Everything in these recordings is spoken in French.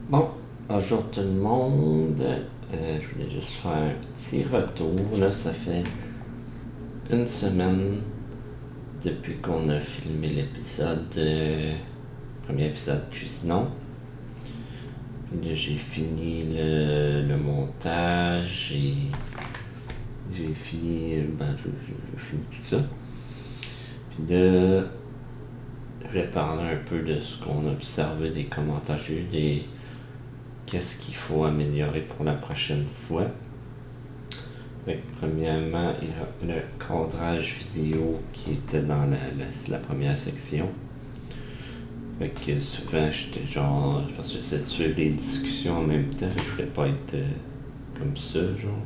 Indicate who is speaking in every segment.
Speaker 1: Bon, bonjour tout le monde. Je voulais juste faire un petit retour. Là, ça fait une semaine depuis qu'on a filmé l'épisode, premier épisode Cuisinons. Puis là, j'ai fini le montage et j'ai fini, j'ai fini tout ça. Puis là, je vais parler un peu de ce qu'on a observé des commentaires. J'ai eu des qu'est-ce qu'il faut améliorer pour la prochaine fois. Fait que, premièrement, il y a le cadrage vidéo qui était dans la première section. Fait que souvent, j'étais genre, parce que j'essaie de suivre les discussions en même temps, fait que je voulais pas être comme ça, genre.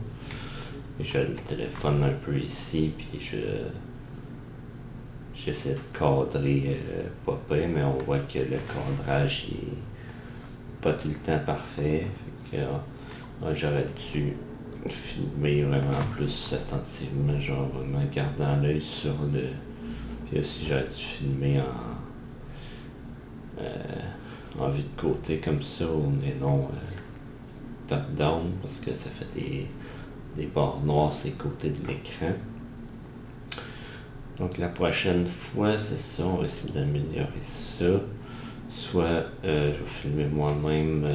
Speaker 1: Et j'ai le téléphone un peu ici, puis j'essaie de cadrer pas pire, mais on voit que le cadrage est pas tout le temps parfait. Fait que j'aurais dû filmer vraiment plus attentivement, genre vraiment gardant l'œil sur le. Puis aussi j'aurais dû filmer en vue de côté comme ça, et non top-down, parce que ça fait des barres noires sur les côtés de l'écran. Donc la prochaine fois, c'est ça, on va essayer d'améliorer ça. Soit je vais filmer moi-même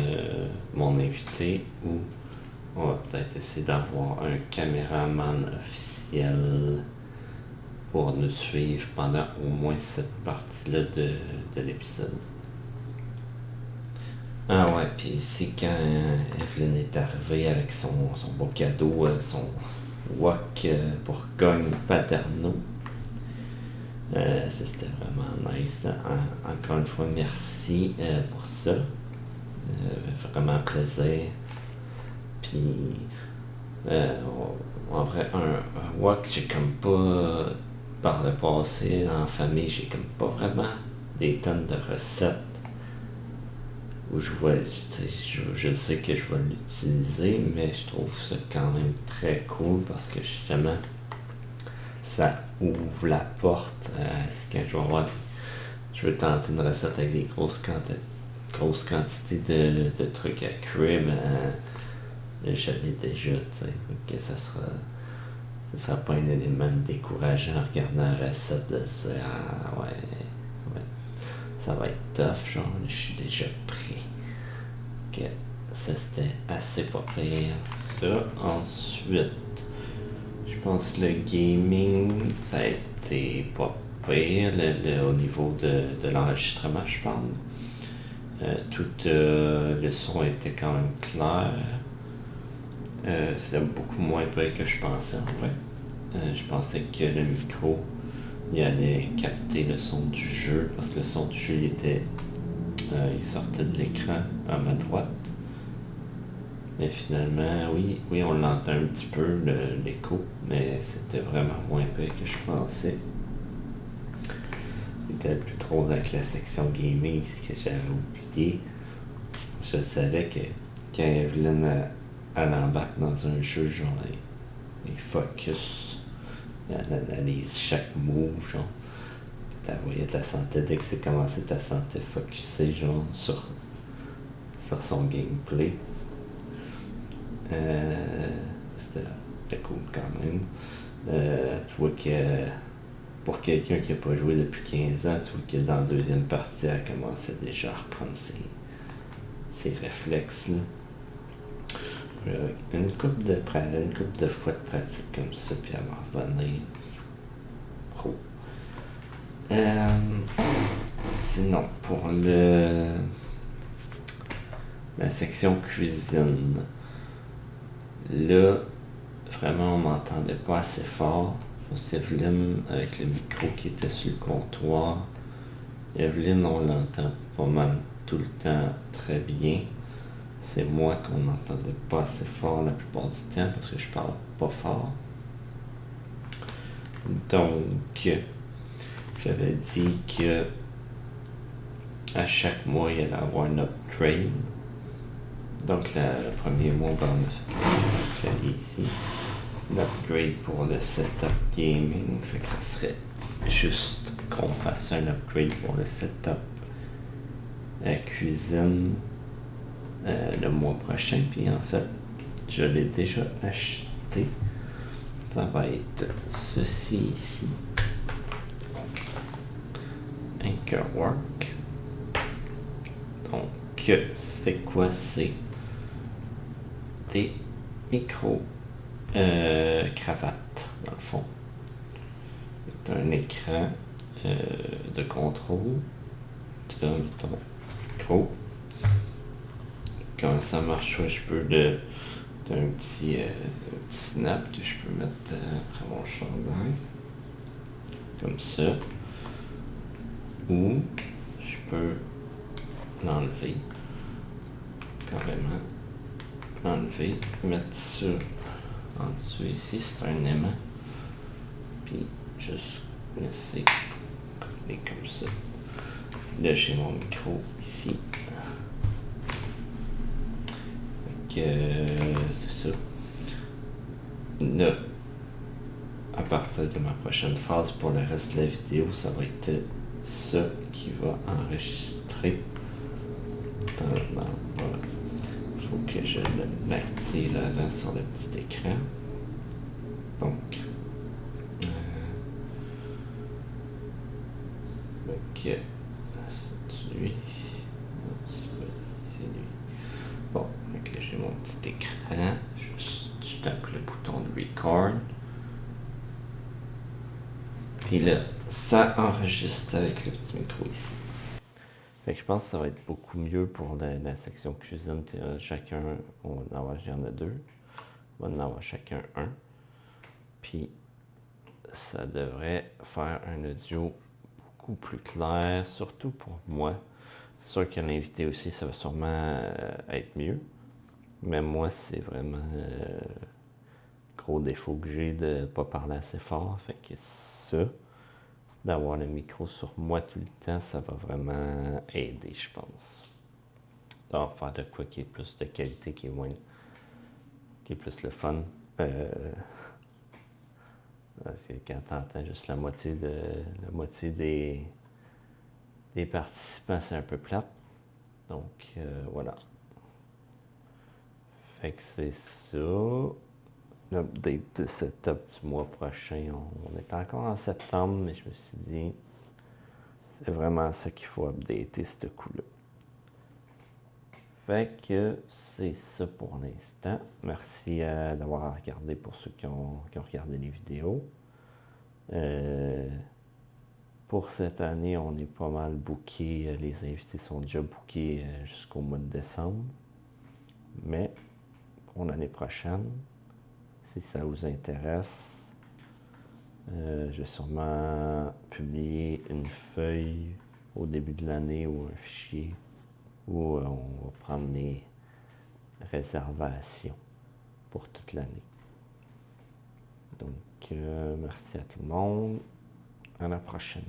Speaker 1: mon invité, ou on va peut-être essayer d'avoir un caméraman officiel pour nous suivre pendant au moins cette partie-là de l'épisode. Ah ouais, puis c'est quand Evelyn est arrivée avec son beau cadeau, son wok pour Cogne Paterno. Ça c'était vraiment nice. Encore une fois, merci pour ça. Vraiment plaisir. Puis, en vrai, un wok, j'ai comme pas, par le passé, en famille, j'ai comme pas vraiment des tonnes de recettes où je sais que je vais l'utiliser, mais je trouve ça quand même très cool parce que justement, ça ouvre la porte à quand je veux tenter une recette avec des grosses quantités de trucs à crib. Je l'ai déjà, tu sais. Que ça sera pas un élément décourageant en regardant la recette de se dire ah ouais, ça va être tough, genre je suis déjà prêt. Que ça c'était assez pas pire. Ça, ensuite, je pense que le gaming, ça a été pas pire au niveau de l'enregistrement, je parle. Tout le son était quand même clair. C'était beaucoup moins pire que je pensais en vrai. Je pensais que le micro il allait capter le son du jeu parce que le son du jeu il sortait de l'écran à ma droite. Mais finalement, oui, on l'entend un petit peu l'écho, mais c'était vraiment moins pire que je pensais. C'était le plus drôle avec la section gaming, c'est que j'avais oublié. Je savais que quand Evelyn elle embarque dans un jeu, genre, les focus, elle analyse chaque move, genre, ta santé, dès que c'est commencé, ta santé focusée, genre, sur son gameplay. C'était cool quand même. Tu vois que pour quelqu'un qui n'a pas joué depuis 15 ans, tu vois que dans la deuxième partie, elle commençait déjà à reprendre ses réflexes. Là. Une couple de fois de pratique comme ça, puis elle va revenir. Pro. Sinon, pour la section cuisine, là, vraiment, on m'entendait pas assez fort. C'est Evelyne avec le micro qui était sur le comptoir. Evelyne, on l'entend pas mal tout le temps très bien. C'est moi qu'on n'entendait pas assez fort la plupart du temps parce que je parle pas fort. Donc, j'avais dit que à chaque mois, il y allait avoir un upgrade. Donc, le premier mois, on a fait ici l'upgrade pour le setup gaming. Fait que ça serait juste qu'on fasse un upgrade pour le setup cuisine le mois prochain. Puis en fait, je l'ai déjà acheté. Ça va être ceci ici. Anchorwork. Donc, c'est quoi? C'est des micros cravates, dans le fond. C'est un écran de contrôle. Là, mettons, micro. Comment ça marche? Je peux t'as un petit snap que je peux mettre après mon chandail. Comme ça. Ou je peux l'enlever. Carrément. L'enlever. Mettre ça en dessous ici. C'est un aimant. Puis juste laisser coller comme ça. Là, j'ai mon micro ici. C'est ça. Là, à partir de ma prochaine phase pour le reste de la vidéo, ça va être ça qui va enregistrer. Voilà. Il faut que je l'active avant sur le petit écran. Donc, c'est lui. C'est lui. Bon, donc là, j'ai mon petit écran. Je tape le bouton de record. Puis là, ça enregistre avec le petit micro ici. Fait que je pense que ça va être beaucoup mieux pour la section cuisine. Chacun, on va en avoir, il y en a deux. On va en avoir chacun un. Puis ça devrait faire un audio beaucoup plus clair, surtout pour moi. C'est sûr que l'invité aussi, ça va sûrement être mieux. Mais moi, c'est vraiment gros défaut que j'ai de ne pas parler assez fort. Fait que ça, d'avoir le micro sur moi tout le temps, ça va vraiment aider, je pense. Ça va faire de quoi qui est plus de qualité, qui est plus le fun. Parce que quand t'entends juste la moitié des participants, c'est un peu plate. Donc, voilà. Fait que c'est ça. L'update de setup du mois prochain. On est encore en septembre, mais je me suis dit, c'est vraiment ça qu'il faut updater, ce coup-là. Fait que c'est ça pour l'instant. Merci d'avoir regardé pour ceux qui ont regardé les vidéos. Pour cette année, on est pas mal booké. Les invités sont déjà bookés jusqu'au mois de décembre. Mais pour l'année prochaine, si ça vous intéresse, je vais sûrement publier une feuille au début de l'année ou un fichier où on va prendre les réservations pour toute l'année. Donc, merci à tout le monde. À la prochaine.